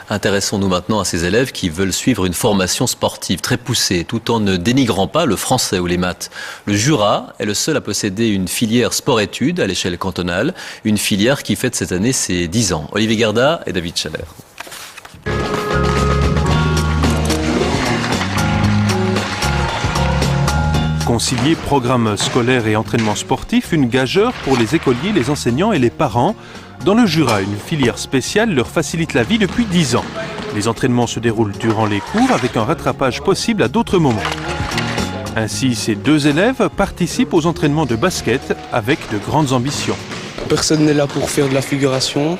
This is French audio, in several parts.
Intéressons-nous maintenant à ces élèves qui veulent suivre une formation sportive très poussée, tout en ne dénigrant pas le français ou les maths. Le Jura est le seul à posséder une filière sport-études à l'échelle cantonale, une filière qui fête cette année ses 10 ans. Olivier Garda et David Challer. Concilier programme scolaire et entraînement sportif, une gageure pour les écoliers, les enseignants et les parents. Dans le Jura, une filière spéciale leur facilite la vie depuis 10 ans. Les entraînements se déroulent durant les cours avec un rattrapage possible à d'autres moments. Ainsi, ces 2 élèves participent aux entraînements de basket avec de grandes ambitions. Personne n'est là pour faire de la figuration.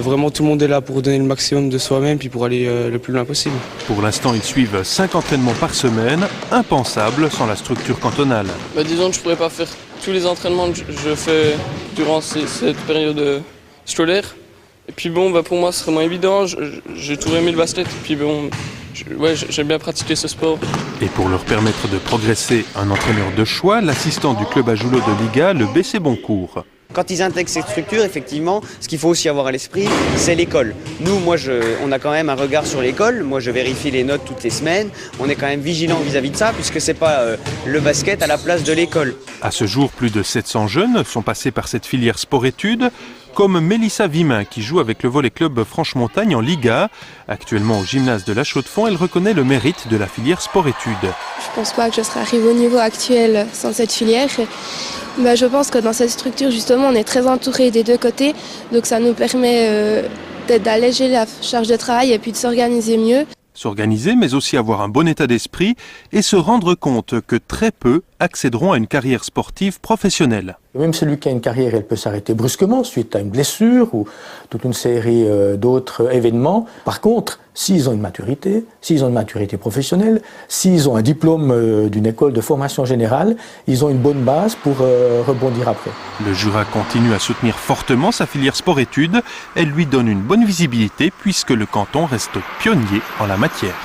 Vraiment, tout le monde est là pour donner le maximum de soi-même puis pour aller le plus loin possible. Pour l'instant, ils suivent 5 entraînements par semaine, impensable sans la structure cantonale. Disons que je ne pourrais pas faire tous les entraînements que je fais durant cette période scolaire. Et puis pour moi, ce serait moins évident. J'ai toujours aimé le basket. Et puis j'aime bien pratiquer ce sport. Et pour leur permettre de progresser, un entraîneur de choix, l'assistant du club à Joulot de Liga, le BC Boncourt. Quand ils intègrent cette structure, effectivement, ce qu'il faut aussi avoir à l'esprit, c'est l'école. Nous, on a quand même un regard sur l'école. Moi, je vérifie les notes toutes les semaines. On est quand même vigilant vis-à-vis de ça, puisque c'est pas le basket à la place de l'école. À ce jour, plus de 700 jeunes sont passés par cette filière sport-études, comme Mélissa Vimin, qui joue avec le volley club Franche-Montagne en Liga. Actuellement au gymnase de La Chaux-de-Fonds, elle reconnaît le mérite de la filière sport-études. Je pense pas que je serais arrivée au niveau actuel sans cette filière. Je pense que dans cette structure, justement, on est très entouré des 2 côtés. Donc ça nous permet d'alléger la charge de travail et puis de s'organiser mieux. S'organiser, mais aussi avoir un bon état d'esprit et se rendre compte que très peu accéderont à une carrière sportive professionnelle. Même celui qui a une carrière, elle peut s'arrêter brusquement suite à une blessure ou toute une série d'autres événements. Par contre, s'ils ont une maturité professionnelle, s'ils ont un diplôme d'une école de formation générale, ils ont une bonne base pour rebondir après. Le Jura continue à soutenir fortement sa filière sport-études. Elle lui donne une bonne visibilité puisque le canton reste pionnier en la matière.